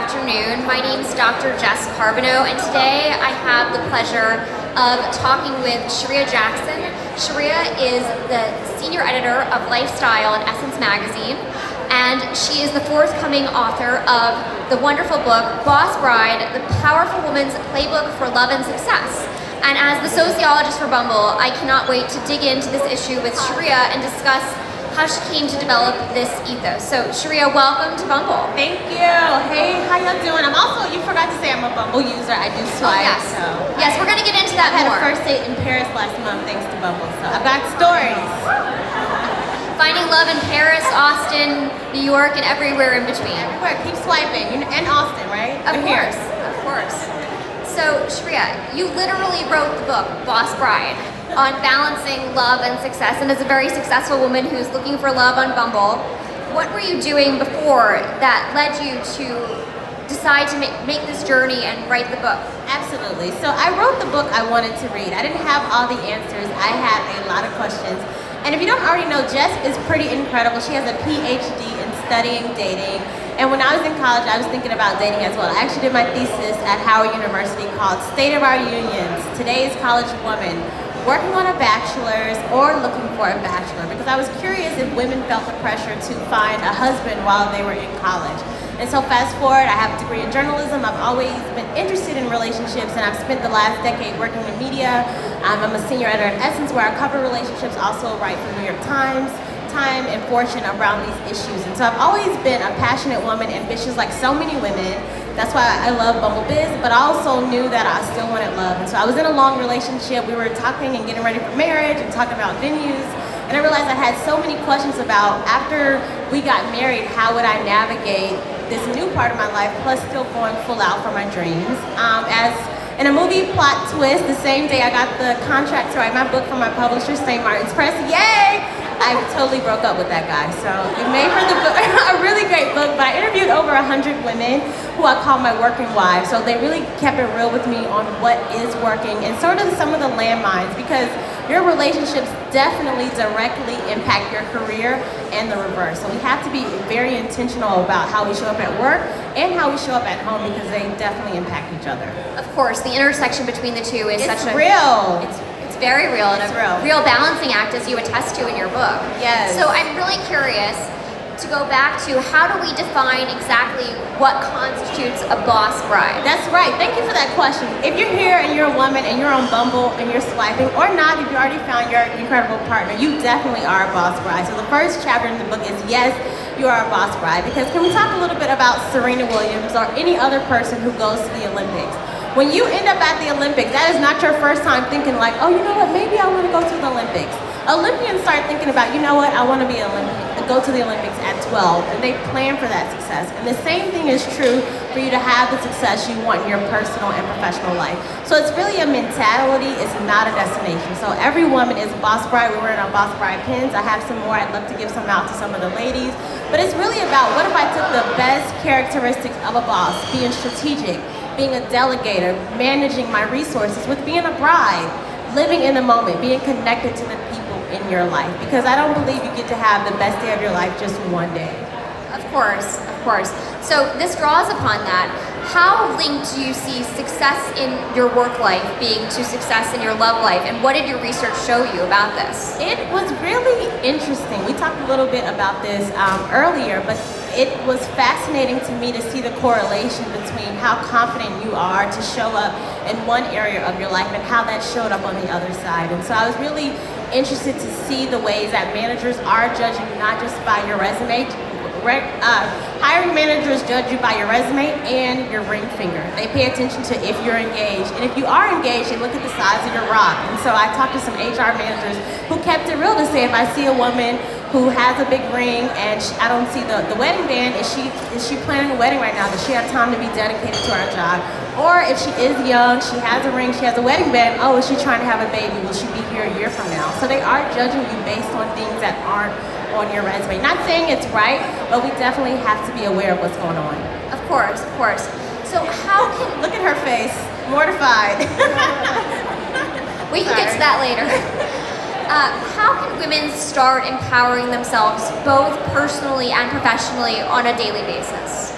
afternoon. My name is Dr. Jess Carbonneau, and today I have the pleasure of talking with Charreah Jackson. Charreah is the senior editor of Lifestyle at Essence Magazine, and she is the forthcoming author of the wonderful book, Boss Bride, The Powerful Woman's Playbook for Love and Success. And as the sociologist for Bumble, I cannot wait to dig into this issue with Charreah and discuss how she came to develop this ethos. So, Charreah, welcome to Bumble. Thank you. Hey, how y'all doing? You forgot to say I'm a Bumble user. I do swipe. Yes, so yes, we're going to get into that more. more. I had a first date in Paris last month thanks to Bumble, so I've got stories. Finding love in Paris, Austin, New York, and everywhere in between. Everywhere. Keep swiping. And Austin, right? Of course, of course. So, Charreah, you literally wrote the book, Boss Bride, on balancing love and success, and as a very successful woman who's looking for love on Bumble, what were you doing before that led you to decide to make this journey and write the book? Absolutely. So I wrote the book I wanted to read. I didn't have all the answers. I had a lot of questions. And if you don't already know, Jess is pretty incredible. She has a PhD in studying dating. And when I was in college, I was thinking about dating as well. I actually did my thesis at Howard University called State of Our Unions, Today's College Woman, working on a bachelor's or looking for a bachelor, because I was curious if women felt the pressure to find a husband while they were in college. And so fast forward, I have a degree in journalism. I've always been interested in relationships, and I've spent the last decade working in media. I'm a senior editor at Essence, where I cover relationships, also write for the New York Times, Time and Fortune around these issues. And so I've always been a passionate woman, ambitious like so many women. That's why I love Bumble Biz, but I also knew that I still wanted love. And so I was in a long relationship. We were talking and getting ready for marriage and talking about venues. And I realized I had so many questions about, after we got married, how would I navigate this new part of my life, plus still going full out for my dreams. As in a movie plot twist, the same day I got the contract to write my book from my publisher, St. Martin's Press, yay! I totally broke up with that guy. So it made for the book a really great book, but I interviewed over 100 women who I call my working wives. So they really kept it real with me on what is working and sort of some of the landmines, because your relationships definitely directly impact your career and the reverse. So we have to be very intentional about how we show up at work and how we show up at home, because they definitely impact each other. Of course, the intersection between the two is it's real. It's very real, and a real balancing act, as you attest to in your book. Yes. So I'm really curious to go back to, how do we define exactly what constitutes a boss bride? That's right. Thank you for that question. If you're here and you're a woman and you're on Bumble and you're swiping, or not, if you already found your incredible partner, you definitely are a boss bride. So the first chapter in the book is, yes, you are a boss bride. Because can we talk a little bit about Serena Williams or any other person who goes to the Olympics? When you end up at the Olympics, that is not your first time thinking like, oh, you know what, maybe I want to go to the Olympics. Olympians start thinking about, you know what, I want to be an Olympian, go to the Olympics at 12, and they plan for that success. And the same thing is true for you to have the success you want in your personal and professional life. So it's really a mentality, it's not a destination. So every woman is a boss bride. We're wearing our boss bride pins. I have some more. I'd love to give some out to some of the ladies. But it's really about, what if I took the best characteristics of a boss, being strategic, being a delegator, managing my resources, with being a bride, living in the moment, being connected to the people in your life. Because I don't believe you get to have the best day of your life just one day. Of course, of course. So this draws upon that. How linked do you see success in your work life being to success in your love life? And what did your research show you about this? It was really interesting. We talked a little bit about this earlier, but it was fascinating to me to see the correlation between how confident you are to show up in one area of your life and how that showed up on the other side. And so I was really interested to see the ways that managers are judging not just by your resume. Hiring managers judge you by your resume and your ring finger. They pay attention to if you're engaged. And if you are engaged, they look at the size of your rock. And so I talked to some HR managers who kept it real to say, if I see a woman who has a big ring and I don't see the wedding band, is she planning a wedding right now? Does she have time to be dedicated to her job? Or if she is young, she has a ring, she has a wedding band, oh, is she trying to have a baby? Will she be here a year from now? So they are judging you based on things that aren't on your resume. Not saying it's right, but we definitely have to be aware of what's going on. Of course, of course. So how can... Look at her face, mortified. We can get to that later. How can women start empowering themselves both personally and professionally on a daily basis?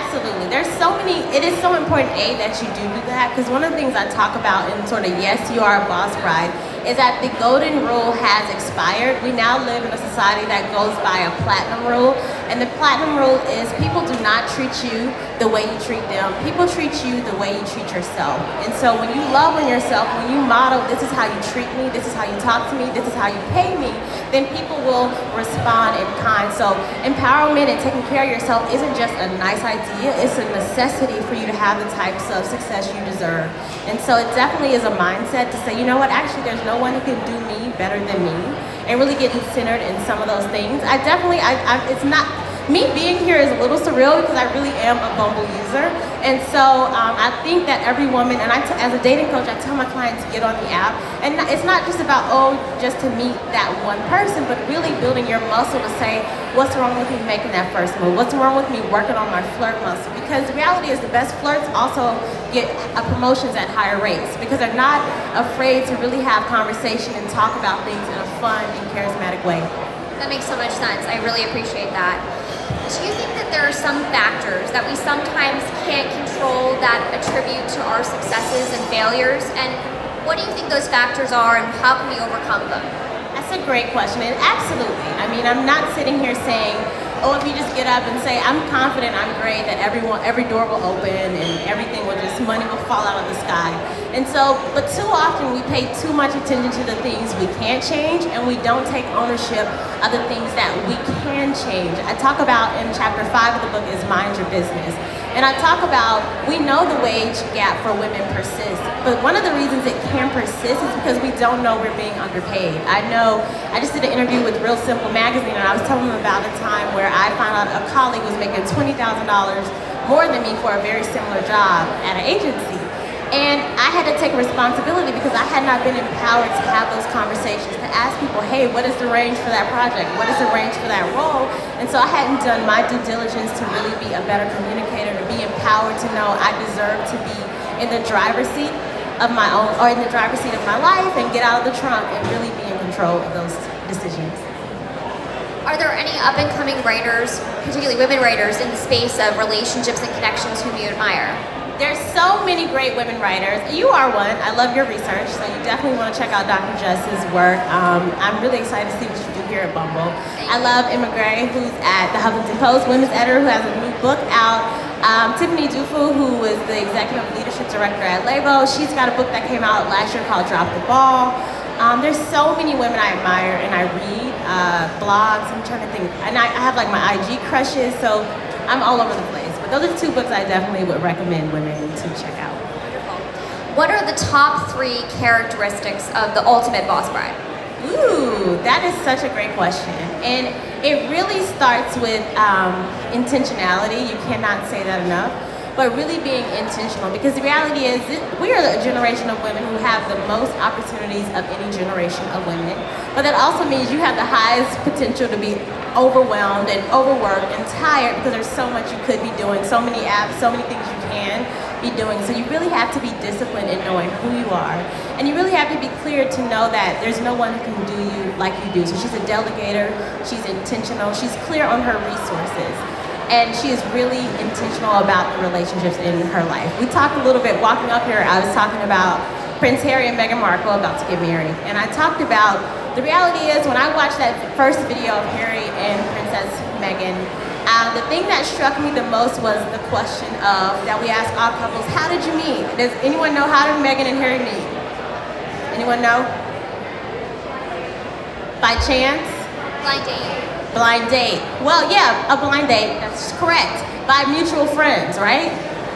Absolutely. There's so many, it is so important, A, that you do that, because one of the things I talk about in sort of Yes, You Are a Boss Bride is that the golden rule has expired. We now live in a society that goes by a platinum rule, and the platinum rule is people do not treat you the way you treat them. People treat you the way you treat yourself. And so when you love on yourself, when you model, this is how you treat me, this is how you talk to me, this is how you pay me, then people will respond in kind. So empowerment and taking care of yourself isn't just a nice idea, it's a necessity for you to have the types of success you deserve. And so it definitely is a mindset to say, you know what, actually there's no one who can do me better than me, and really getting centered in some of those things. It's not, me being here is a little surreal because I really am a Bumble user. And so I think that every woman, and as a dating coach, I tell my clients to get on the app. And it's not just about, just to meet that one person, but really building your muscle to say, what's wrong with me making that first move? What's wrong with me working on my flirt muscle? Because the reality is the best flirts also get promotions at higher rates because they're not afraid to really have conversation and talk about things in a fun and charismatic way. That makes so much sense. I really appreciate that. Do you think that there are some factors that we sometimes can't control that attribute to our successes and failures? And what do you think those factors are, and how can we overcome them? That's a great question, and absolutely. I mean, I'm not sitting here saying, if you just get up and say, I'm confident, I'm great, that every door will open and everything will money will fall out of the sky. And so, but too often we pay too much attention to the things we can't change, and we don't take ownership of the things that we can change. I talk about in chapter 5 of the book is Mind Your Business. And I talk about, we know the wage gap for women persists, but one of the reasons it can persist is because we don't know we're being underpaid. I just did an interview with Real Simple magazine, and I was telling them about a time where I found out a colleague was making $20,000 more than me for a very similar job at an agency. And I had to take responsibility because I had not been empowered to have those conversations, to ask people, hey, what is the range for that project? What is the range for that role? And so I hadn't done my due diligence to really be a better communicator, to be empowered to know I deserve to be in the driver's seat of my own, or in the driver's seat of my life, and get out of the trunk and really be in control of those decisions. Are there any up-and-coming writers, particularly women writers, in the space of relationships and connections whom you admire? There's so many great women writers. You are one. I love your research, so you definitely want to check out Dr. Jess's work. I'm really excited to see what you do here at Bumble. I love Emma Gray, who's at the Huffington Post, women's editor, who has a new book out. Tiffany Dufu, who is the executive leadership director at Label, she's got a book that came out last year called Drop the Ball. There's so many women I admire and I read blogs. I'm trying to think, and I have like my IG crushes, so I'm all over the place. But those are the two books I definitely would recommend women to check out. Wonderful. What are the top 3 characteristics of the ultimate boss bride? Ooh, that is such a great question. And it really starts with intentionality. You cannot say that enough. But really being intentional, because the reality is we are a generation of women who have the most opportunities of any generation of women. But that also means you have the highest potential to be overwhelmed and overworked and tired because there's so much you could be doing, so many apps, so many things you can be doing. So you really have to be disciplined in knowing who you are. And you really have to be clear to know that there's no one who can do you like you do. So she's a delegator, she's intentional, she's clear on her resources. And she is really intentional about the relationships in her life. We talked a little bit, walking up here, I was talking about Prince Harry and Meghan Markle about to get married. And I talked about, the reality is when I watched that first video of Harry and Princess Meghan, the thing that struck me the most was the question of, that we asked all couples, how did you meet? Does anyone know how did Meghan and Harry meet? Anyone know? By chance? Blind date. Blind date. Well, yeah, a blind date, that's correct. By mutual friends, right?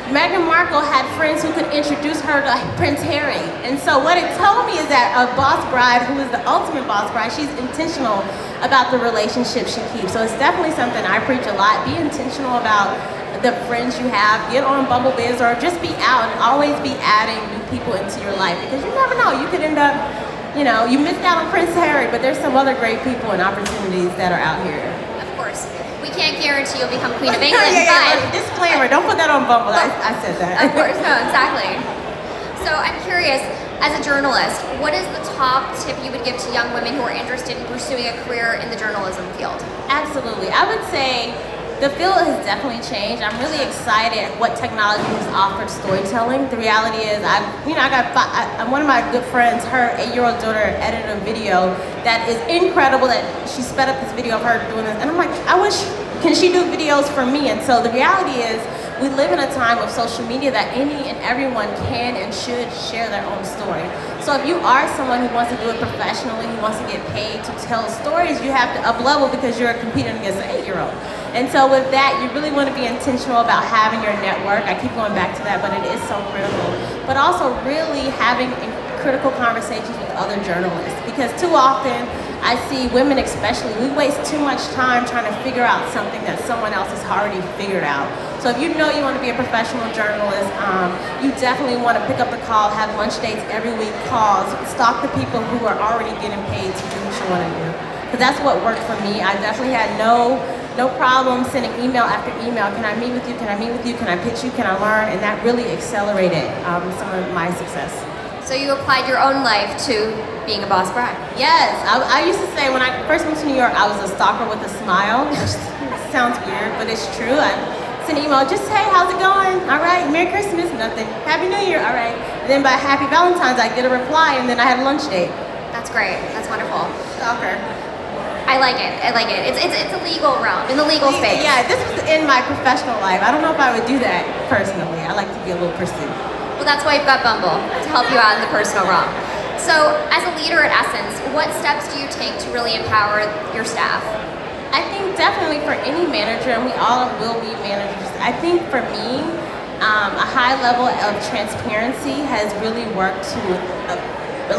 Meghan Markle had friends who could introduce her to Prince Harry. And so what it told me is that a boss bride, who is the ultimate boss bride, she's intentional about the relationship she keeps. So it's definitely something I preach a lot. Be intentional about the friends you have. Get on Bumble Biz, or just be out and always be adding new people into your life, because you never know, you could end up, you missed out on Prince Harry, but there's some other great people and opportunities that are out here. Of course. We can't guarantee you'll become Queen of England, but... Disclaimer, don't put that on Bumble, I said that. Of course, no, exactly. So I'm curious, as a journalist, what is the top tip you would give to young women who are interested in pursuing a career in the journalism field? Absolutely. I would say The field has definitely changed. I'm really excited at what technology has offered storytelling. The reality is, one of my good friends, her 8-year-old daughter edited a video that is incredible, that she sped up this video of her doing this. And I'm like, can she do videos for me? And so the reality is, we live in a time of social media that any and everyone can and should share their own story. So if you are someone who wants to do it professionally, who wants to get paid to tell stories, you have to up-level because you're competing against an 8-year-old. And so with that, you really want to be intentional about having your network. I keep going back to that, but it is so critical. But also really having critical conversations with other journalists, because too often I see women especially, we waste too much time trying to figure out something that someone else has already figured out. So if you know you want to be a professional journalist, you definitely want to pick up the call, have lunch dates every week, calls, stalk the people who are already getting paid to do what you want to do. Because that's what worked for me. I definitely had no problem sending email after email. Can I meet with you? Can I meet with you? Can I pitch you? Can I learn? And that really accelerated some of my success. So you applied your own life to being a boss bride. Yes, I used to say when I first moved to New York, I was a stalker with a smile, which sounds weird, but it's true. I send an email, just hey, how's it going? All right, Merry Christmas, nothing. Happy New Year, all right. And then by Happy Valentine's, I get a reply, and then I had a lunch date. That's great. That's wonderful. Stalker. I like it. It's a legal realm, in the legal space. Yeah, this was in my professional life. I don't know if I would do that personally. I like to be a little pursuit. Well, that's why you've got Bumble, to help you out in the personal realm. So, as a leader at Essence, what steps do you take to really empower your staff? I think definitely for any manager, and we all will be managers, I think for me, a high level of transparency has really worked to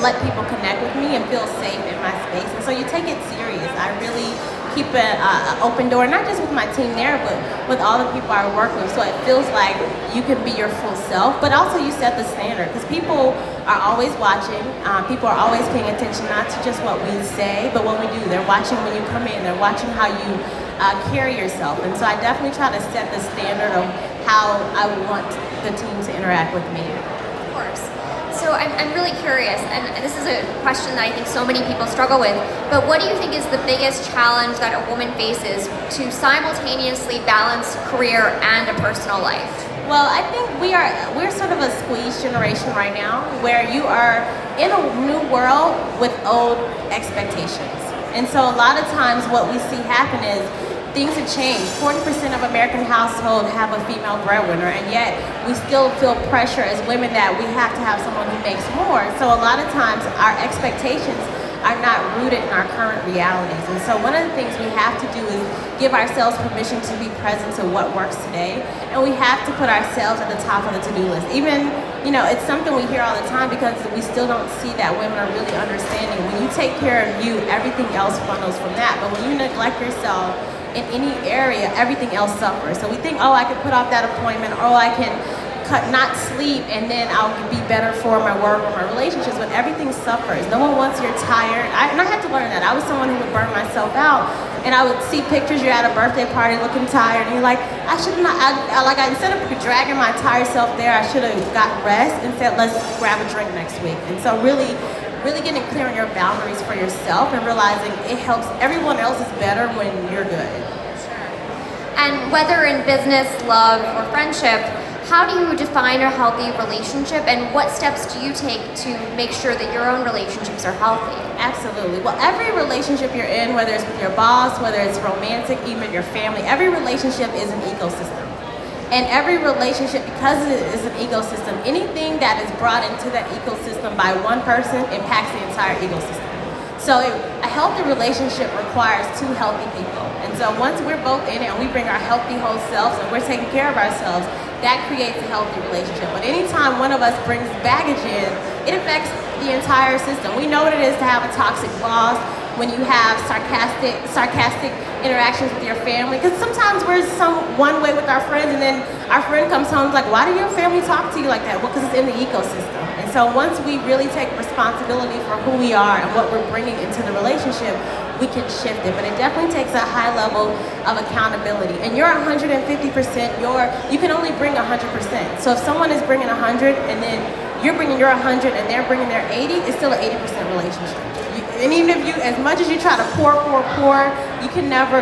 let people connect with me and feel safe in my space. And so you take it serious. I really keep an open door, not just with my team there, but with all the people I work with. So it feels like you can be your full self, but also you set the standard, because people are always watching. People are always paying attention, not to just what we say, but what we do. They're watching when you come in. They're watching how you carry yourself. And so I definitely try to set the standard of how I want the team to interact with me. Of course. So I'm really curious, and this is a question that I think so many people struggle with, but what do you think is the biggest challenge that a woman faces to simultaneously balance career and a personal life? Well, I think we're sort of a squeezed generation right now, where you are in a new world with old expectations. And so a lot of times what we see happen is things have changed. 40% of American households have a female breadwinner, and yet we still feel pressure as women that we have to have someone who makes more. So a lot of times our expectations are not rooted in our current realities. And so one of the things we have to do is give ourselves permission to be present to what works today, and we have to put ourselves at the top of the to-do list. Even, it's something we hear all the time, because we still don't see that women are really understanding. When you take care of you, everything else funnels from that. But when you neglect yourself in any area, everything else suffers. So we think, I can put off that appointment, or I can not sleep, and then I'll be better for my work or my relationships, but everything suffers. No one wants you're tired. And I had to learn that. I was someone who would burn myself out, and I would see pictures, you're at a birthday party looking tired, and you're like, I should not, instead of dragging my tired self there, I should have got rest and said, let's grab a drink next week. And so really getting clear on your boundaries for yourself and realizing it helps everyone else is better when you're good. Sure. And whether in business, love, or friendship, how do you define a healthy relationship, and what steps do you take to make sure that your own relationships are healthy? Absolutely. Well, every relationship you're in, whether it's with your boss, whether it's romantic, even your family, every relationship is an ecosystem. And every relationship, because it is an ecosystem, anything that is brought into that ecosystem by one person impacts the entire ecosystem. So a healthy relationship requires two healthy people. And so once we're both in it and we bring our healthy whole selves and we're taking care of ourselves, that creates a healthy relationship. But anytime one of us brings baggage in, it affects the entire system. We know what it is to have a toxic boss, when you have sarcastic interactions with your family. Because sometimes we're one way with our friends, and then our friend comes home and is like, why do your family talk to you like that? Well, because it's in the ecosystem. And so once we really take responsibility for who we are and what we're bringing into the relationship, we can shift it. But it definitely takes a high level of accountability. And you're 150%, you can only bring 100%. So if someone is bringing 100 and then you're bringing your 100 and they're bringing their 80, it's still an 80% relationship. And even if you, as much as you try to pour, you can never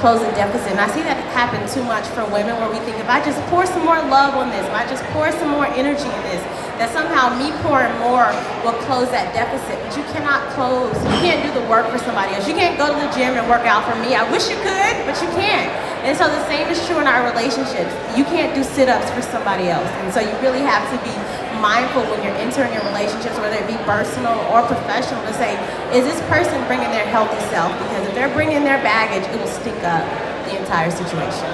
close a deficit. And I see that happen too much for women where we think if I just pour some more love on this, if I just pour some more energy in this, that somehow me pouring more will close that deficit. But you cannot close, you can't do the work for somebody else. You can't go to the gym and work out for me. I wish you could, but you can't. And so the same is true in our relationships. You can't do sit-ups for somebody else. And so you really have to be mindful when you're entering your relationships, whether it be personal or professional, to say, is this person bringing their healthy self? Because if they're bringing their baggage, it will stink up the entire situation.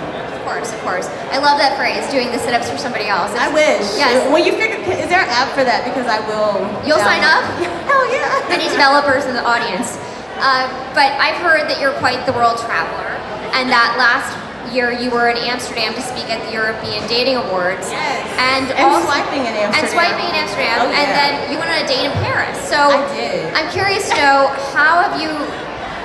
Of course. I love that phrase, doing the sit-ups for somebody else. I wish. Yes. When you figure, is there an app for that? Because I will. You'll sign up? Hell yeah. Any developers in the audience. But I've heard that you're quite the world traveler, and that last year you were in Amsterdam to speak at the European Dating Awards. Yes. And swiping in Amsterdam. And swiping in Amsterdam. Oh, yeah. And then you went on a date in Paris. So I did. I'm curious to know, how have you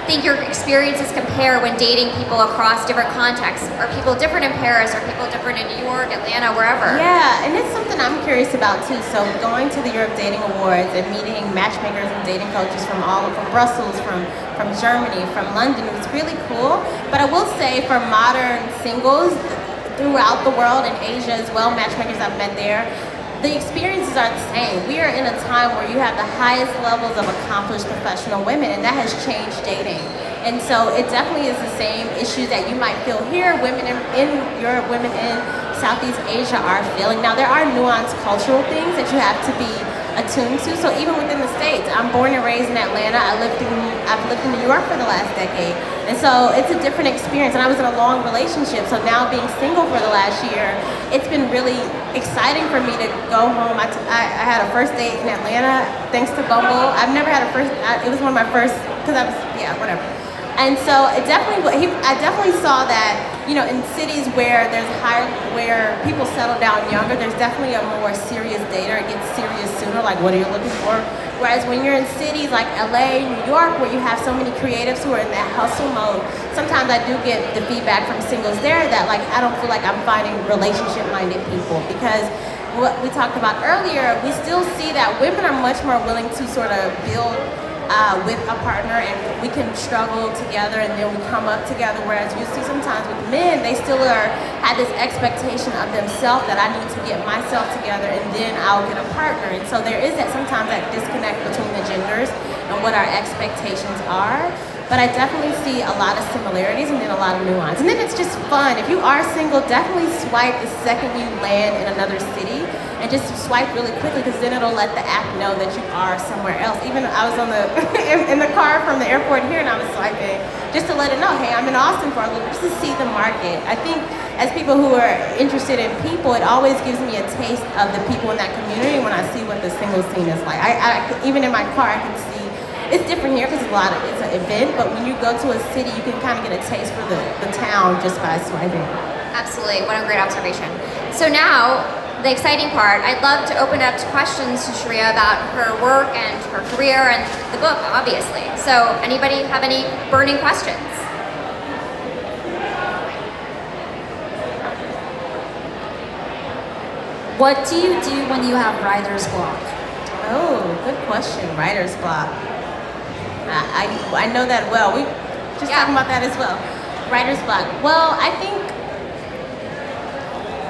think your experiences compare when dating people across different contexts? Are people different in Paris? Are people different in New York, Atlanta, wherever? Yeah, and it's something I'm curious about too. So going to the Europe Dating Awards and meeting matchmakers and dating coaches from Brussels, from Germany, from London, it was really cool. But I will say for modern singles throughout the world and Asia as well, matchmakers I've met there, the experiences are the same. We are in a time where you have the highest levels of accomplished professional women, and that has changed dating. And so it definitely is the same issues that you might feel here. Women in Europe, women in Southeast Asia are feeling. Now there are nuanced cultural things that you have to be attuned to. So even within the States, I'm born and raised in Atlanta. I've lived in New York for the last decade. And so it's a different experience. And I was in a long relationship. So now being single for the last year, it's been really exciting for me to go home. I had a first date in Atlanta thanks to Bumble. I've never had a first, it was one of my first, because I was, yeah, whatever. And so it definitely, I definitely saw that, you know, in cities where where people settle down younger, there's definitely a more serious dater. It gets serious sooner, like what are you looking for? Whereas when you're in cities like LA, New York, where you have so many creatives who are in that hustle mode, sometimes I do get the feedback from singles there that like, I don't feel like I'm finding relationship-minded people, because what we talked about earlier, we still see that women are much more willing to sort of build with a partner, and we can struggle together and then we come up together, whereas you see sometimes with men, they still have this expectation of themselves that I need to get myself together and then I'll get a partner. And so there is sometimes that disconnect between the genders and what our expectations are. But I definitely see a lot of similarities and then a lot of nuance. And then it's just fun. If you are single, definitely swipe the second you land in another city, and just swipe really quickly, because then it'll let the app know that you are somewhere else. Even I was on the in the car from the airport here, and I was swiping just to let it know, hey, I'm in Austin for a little, just to see the market. I think as people who are interested in people, it always gives me a taste of the people in that community when I see what the single scene is like. I even in my car, I can see it's different here because it's an event, but when you go to a city, you can kind of get a taste for the town just by swiping. Absolutely, what a great observation. So now, the exciting part, I'd love to open up to questions to Charreah about her work and her career and the book, obviously. So anybody have any burning questions? What do you do when you have writer's block? Oh, good question, writer's block. I know that well. We just talking about that as well. Writer's block. Well, I think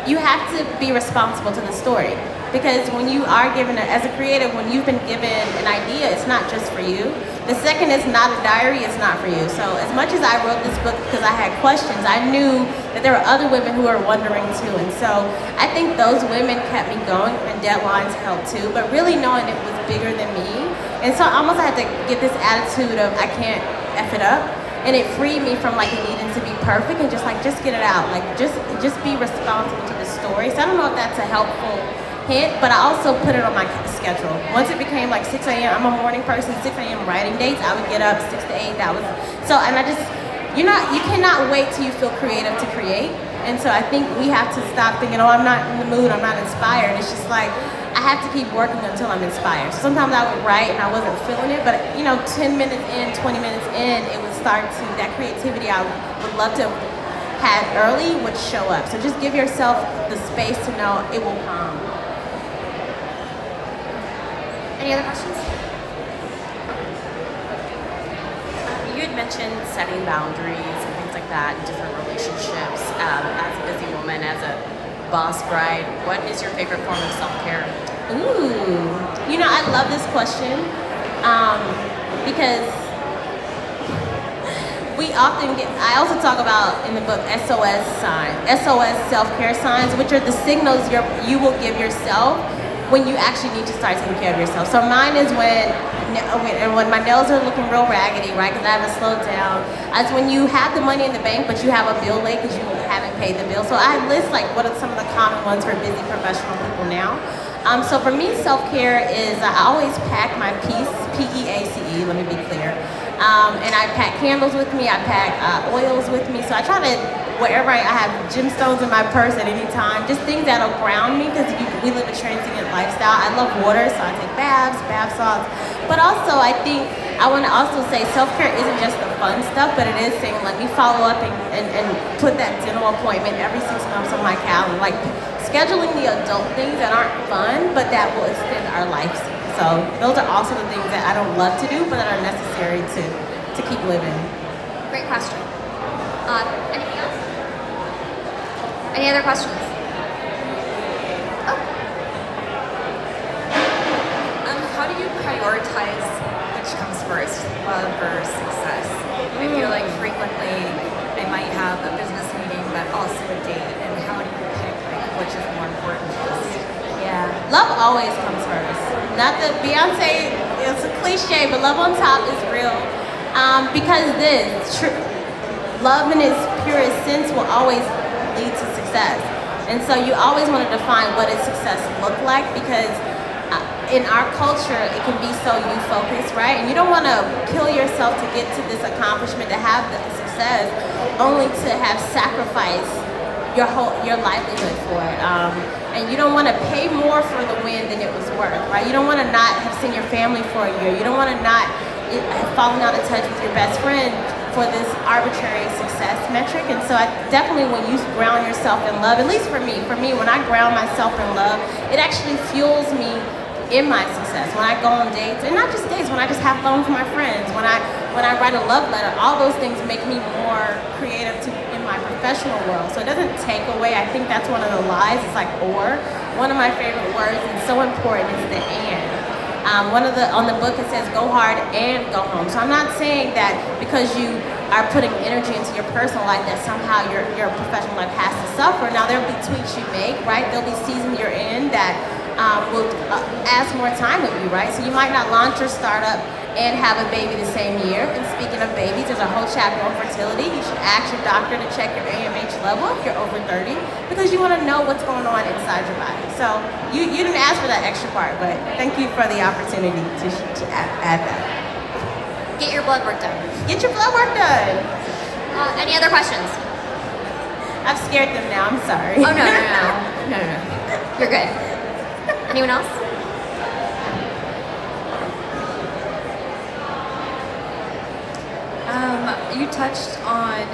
you have to be responsible to the story, because when you are given, as a creative, when you've been given an idea, it's not just for you. The second is not a diary, it's not for you. So as much as I wrote this book because I had questions, I knew that there were other women who were wondering too. And so I think those women kept me going, and deadlines helped too, but really knowing it was bigger than me. And so I almost had to get this attitude of I can't F it up. And it freed me from like needing to be perfect, and just get it out. Like just be responsible to the story. So I don't know if that's a helpful hint, but I also put it on my schedule. Once it became like 6 a.m., I'm a morning person, 6 a.m. writing dates, I would get up 6 to 8, you cannot wait till you feel creative to create. And so I think we have to stop thinking, oh, I'm not in the mood, I'm not inspired. It's just like, I have to keep working until I'm inspired. So sometimes I would write and I wasn't feeling it, but 10 minutes in, 20 minutes in, it would start to, that creativity I would love to have early would show up. So just give yourself the space to know it will come. Any other questions? you mentioned setting boundaries and things like that in different relationships. As a busy woman, as a boss bride, what is your favorite form of self-care? Ooh, I love this question because I also talk about in the book SOS signs, SOS self-care signs, which are the signals you will give yourself when you actually need to start taking care of yourself. So mine is when my nails are looking real raggedy, right, because I haven't slowed down. As when you have the money in the bank, but you have a bill late because you haven't paid the bill. So I list like what are some of the common ones for busy professional people now. So for me, self-care is I always pack my peace, P-E-A-C-E, let me be clear. And I pack candles with me, I pack oils with me. So I try to, wherever I have gemstones in my purse at any time, just things that'll ground me because we live a transient lifestyle. I love water, so I take bath salts. But also I think, I want to also say self-care isn't just the fun stuff, but it is saying let me follow up and put that dental appointment every 6 months on my calendar. Like scheduling the adult things that aren't fun, but that will extend our lifespan. So those are also the things that I don't love to do, but that are necessary to keep living. Great question. Anything else? Any other questions? Oh. How do you prioritize which comes first, love or success? I feel like frequently I might have a business meeting, but also a date, and how do you pick which is more important first? Yeah, love always comes first. Not the Beyonce, it's a cliche, but love on top is real. Because love in its purest sense will always lead to success. And so you always want to define what does success look like, because in our culture, it can be so you-focused, right? And you don't want to kill yourself to get to this accomplishment, to have the success, only to have sacrificed your livelihood for it. And you don't want to pay more for the win than it was worth, right? You don't want to not have seen your family for a year. You don't want to not have fallen out of touch with your best friend for this arbitrary success metric. And so I definitely, when you ground yourself in love, at least for me, when I ground myself in love, it actually fuels me in my success. When I go on dates, and not just dates, when I just have fun with my friends, when I write a love letter, all those things make me more creative in my professional world. So it doesn't take away. I think that's one of the lies. It's like or. One of my favorite words, and so important, is the and. On the book it says go hard and go home. So I'm not saying that because you are putting energy into your personal life that somehow your professional life has to suffer. Now there'll be tweaks you make, right? There'll be seasons you're in that will ask more time with you, right? So you might not launch your startup and have a baby the same year. And speaking of babies, there's a whole chapter on fertility. You should ask your doctor to check your AMH level if you're over 30, because you want to know what's going on inside your body. So you didn't ask for that extra part, but thank you for the opportunity to add that. Get your blood work done. Get your blood work done. Any other questions? I've scared them now, I'm sorry. Oh, no. You're good. Anyone else? You touched on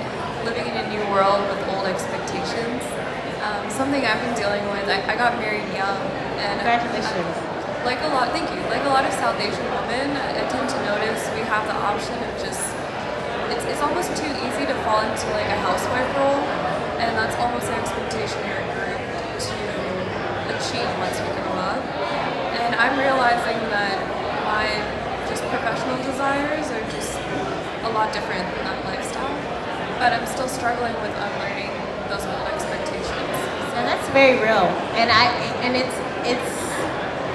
living in a new world with old expectations. Something I've been dealing with. I got married young, and Congratulations. Thank you. Like a lot of South Asian women, I tend to notice we have the option of just. It's almost too easy to fall into like a housewife role, and that's almost an expectation in our group to achieve once we grow up. And I'm realizing that my just professional desires are just a lot different than that lifestyle, but I'm still struggling with unlearning those old expectations. So that's very real, and it's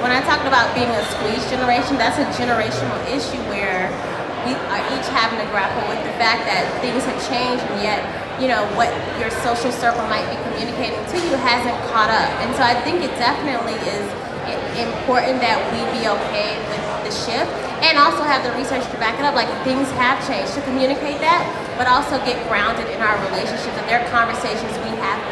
when I talked about being a squeeze generation, that's a generational issue where we are each having to grapple with the fact that things have changed, and yet what your social circle might be communicating to you hasn't caught up. And so I think it definitely is important that we be okay with the shift, and also have the research to back it up. Like things have changed, to communicate that, but also get grounded in our relationships. That there are conversations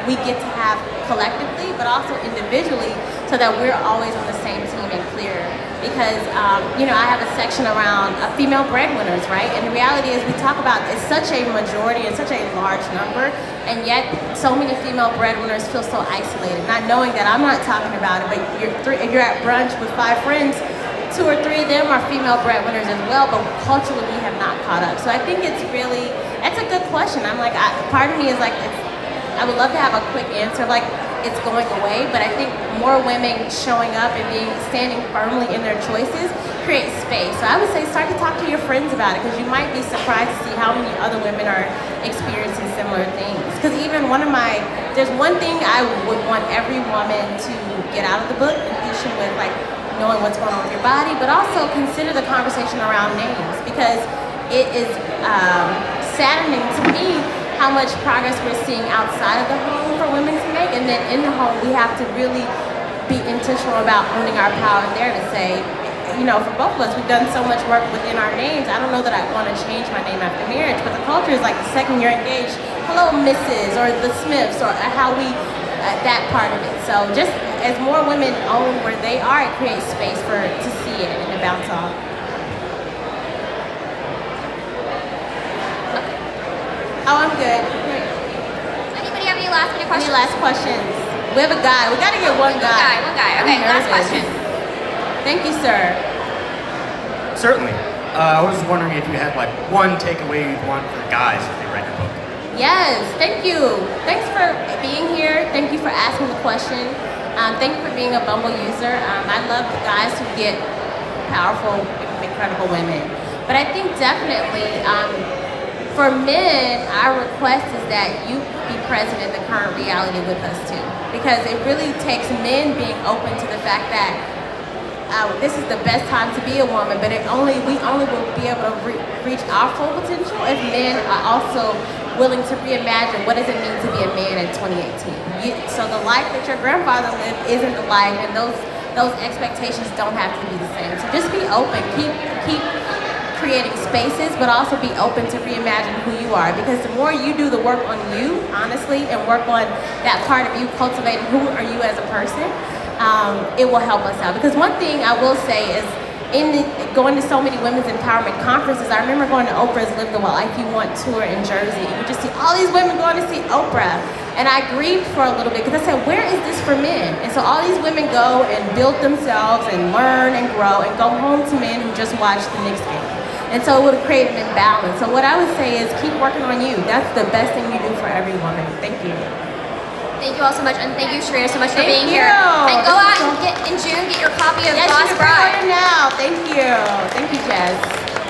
we get to have collectively, but also individually, so that we're always on the same team and clear. Because I have a section around female breadwinners, right? And the reality is we talk about it's such a majority and such a large number, and yet so many female breadwinners feel so isolated. Not knowing that I'm not talking about it, but if you're at brunch with 5 friends, 2 or 3 of them are female breadwinners as well, but culturally we have not caught up. So I think it's really, that's a good question. I'm like, part of me is like, I would love to have a quick answer, like it's going away, but I think more women showing up and standing firmly in their choices creates space. So I would say start to talk to your friends about it, because you might be surprised to see how many other women are experiencing similar things. Because even there's one thing I would want every woman to get out of the book, in addition with like knowing what's going on with your body, but also consider the conversation around names, because it is saddening to me how much progress we're seeing outside of the home for women to make, and then in the home we have to really be intentional about owning our power there to say, for both of us, we've done so much work within our names. I don't know that I want to change my name after marriage, but the culture is like the second you're engaged, hello Mrs. or the Smiths, or how we, that part of it. So just as more women own where they are, it creates space to see it and to bounce off. Oh, I'm good. Anybody have any last minute questions? Any last questions? We have a guy. We got to get one guy. One guy. Okay, last question. Thank you, sir. Certainly. I was wondering if you had like one takeaway you'd want for guys if they read your book. Yes, thank you. Thanks for being here. Thank you for asking the question. Thank you for being a Bumble user. I love guys who get powerful, incredible women. But I think definitely, for men, our request is that you be present in the current reality with us too. Because it really takes men being open to the fact that this is the best time to be a woman, but we only will be able to reach our full potential if men are also willing to reimagine what does it mean to be a man in 2018. So the life that your grandfather lived isn't the life, and those expectations don't have to be the same. So just be open, keep creating spaces, but also be open to reimagine who you are, because the more you do the work on you, honestly, and work on that part of you, cultivating who are you as a person, it will help us out. Because one thing I will say is, going to so many women's empowerment conferences, I remember going to Oprah's Live the Life You Want tour in Jersey, and you just see all these women going to see Oprah, and I grieved for a little bit, because I said, where is this for men? And so all these women go and build themselves and learn and grow and go home to men who just watch the Knicks game. And so it would create an imbalance. So what I would say is keep working on you. That's the best thing you do for every woman. Thank you. Thank you all so much, and thank you, Charreah, so much for being you. here. And go out and in June, get your copy of Yes, Boss you can Bride. pre-order now. Thank you. Thank you, Jess.